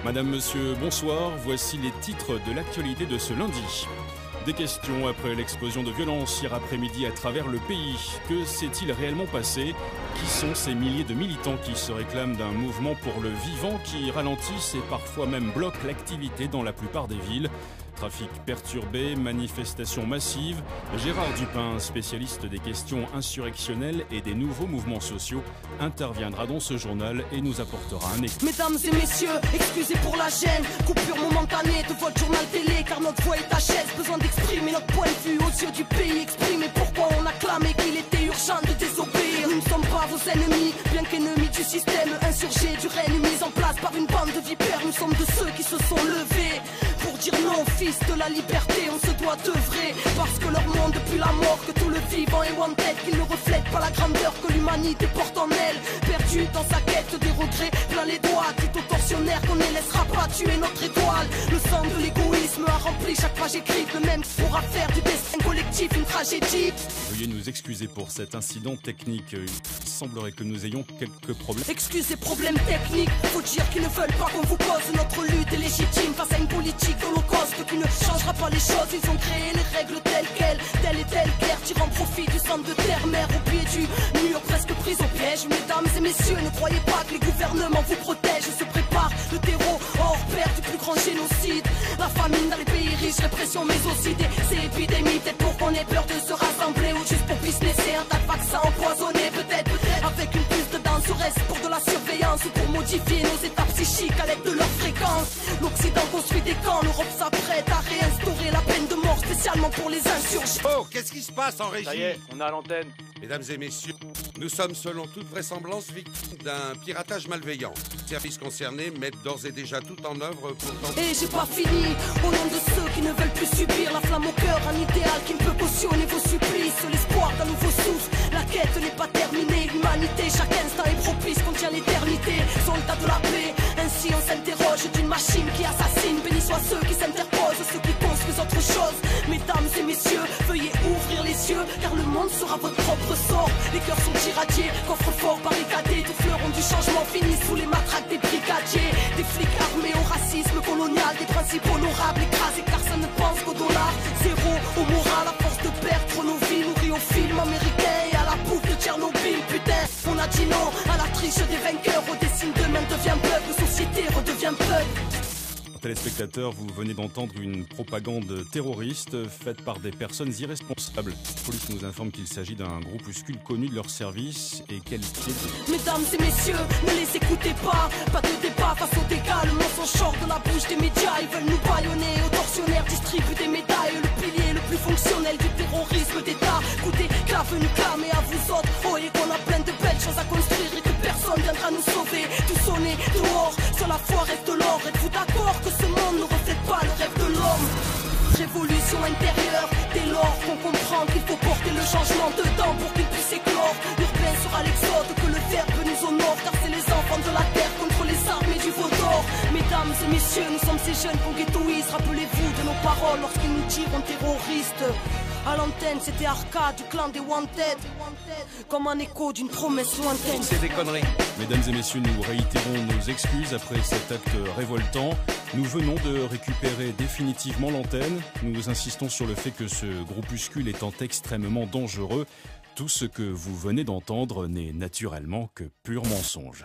Madame, monsieur, bonsoir. Voici les titres de l'actualité de ce lundi. Des questions après l'explosion de violence hier après-midi à travers le pays. Que s'est-il réellement passé? Qui sont ces milliers de militants qui se réclament d'un mouvement pour le vivant qui ralentissent et parfois même bloquent l'activité dans la plupart des villes? Trafic perturbé, manifestations massives. Gérard Dupin, spécialiste des questions insurrectionnelles et des nouveaux mouvements sociaux, interviendra dans ce journal et nous apportera un écho. Mesdames et messieurs, excusez pour la gêne, coupure momentanée de votre journal télé, car notre voix est à chaise, besoin d'exprimer notre point de vue aux yeux du pays, exprimer pourquoi on a clamé qu'il était urgent de désobéir. Nous ne sommes pas vos ennemis, bien qu'ennemis du système insurgé, du règne mis en place par une bande de vipères. Nous sommes de ceux qui se sont levés pour dire non, fils de la liberté, on se doit d'œuvrer, parce que leur monde depuis la mort, que tout le vivant est wanted, qu'ils ne reflètent pas la grandeur que l'humanité porte en elle, perdu dans sa quête des regrets, plein les doigts, dit aux tortionnaires qu'on ne laissera pas tuer notre étoile. Le sang de l'égoïsme a rempli chaque page écrite, le même pourra faire du destin collectif une tragédie. Veuillez nous excuser pour cet incident technique. Il semblerait que nous ayons quelques problèmes. Excusez, problèmes techniques, faut dire qu'ils ne veulent pas qu'on vous cause. Notre lutte est légitime face à une politique holocauste qui ne changera pas les choses. Ils ont créé les règles telles quelles, telle et telle guerre, tirant profit du sang de terre-mère au pied du mur, presque prise au piège. Mesdames et messieurs, ne croyez pas que les gouvernements vous protègent. Se prépare le terreau hors pair du plus grand génocide. La famine dans les pays riches, répression mais aussi ces épidémies. Peut-être pour qu'on ait peur de se rassembler ou juste pour businesser un tas de vaccins empoisonnés. Peut-être avec une puce dedans, serait-ce pour de la surveillance ou pour modifier nos états psychiques à l'aide de leur fréquence. L'Occident construit des camps, l'Europe s'apprête à réinstaurer la peine de mort spécialement pour les insurgés. Oh, qu'est-ce qui se passe en régie? Ça y est, on a l'antenne. Mesdames et messieurs, nous sommes selon toute vraisemblance victimes d'un piratage malveillant. Les services concernés mettent d'ores et déjà tout en œuvre pour tenter... Et j'ai pas fini, au nom de ceux qui ne veulent plus subir la flamme au cœur, un idéal qui ne peut cautionner vos supplices, l'espoir d'un nouveau souffle. La quête n'est pas terminée, l'humanité, chaque instant est propice, contient l'éternité. Soldats de la paix, ainsi on s'interroge d'une machine qui assassine. Bénis soient ceux qui s'interposent, ceux qui construisent autre chose. Mesdames et messieurs, veuillez ouvrir les yeux, car le monde sera votre propre sort. Les cœurs sont irradiés, coffres forts barricadés, tous fleurons du changement finissent sous les matraques des brigadiers. Des flics armés au racisme colonial, des principes honorables écrasés car ça ne pense qu'au dollar. Zéro au moral, à force de perdre nos vies, nourris au film américain et à la bouffe de Tchernobyl. Putain, on a dit non à la triche des vainqueurs, au dessin demain devient peuple, société redevient peuple. Téléspectateurs, vous venez d'entendre une propagande terroriste faite par des personnes irresponsables. La police nous informe qu'il s'agit d'un groupuscule connu de leur service et qualifié de... Mesdames et messieurs, ne les écoutez pas, pas de débat face aux dégâts, le mensonge sort de la bouche des médias, ils veulent nous bâillonner, aux tortionnaires distribuent des médailles, le pilier le plus fonctionnel du terrorisme d'État. Écoutez, clave nous clamer à vous autres, voyez qu'on a plein de belles choses à construire et que personne viendra nous sauver. Tout sonner dehors, sur la foi reste l'or, êtes-vous d'accord que ce monde ne reflète pas le rêve de l'homme? Révolution intérieure, dès lors qu'on comprend qu'il faut porter le changement dedans pour qu'il puisse éclore. L'urbain sera l'exode, que le verbe nous honore, car c'est les enfants de la terre contre les armées du veau d'or. Mesdames et messieurs, nous sommes ces jeunes qu'on ghettoise, rappelez-vous de nos paroles lorsqu'ils nous diront terroristes. À l'antenne, c'était Arcade du clan des Wanted, comme un écho d'une promesse lointaine. C'est des conneries. Mesdames et messieurs, nous réitérons nos excuses après cet acte révoltant. Nous venons de récupérer définitivement l'antenne. Nous insistons sur le fait que ce groupuscule étant extrêmement dangereux, tout ce que vous venez d'entendre n'est naturellement que pur mensonge.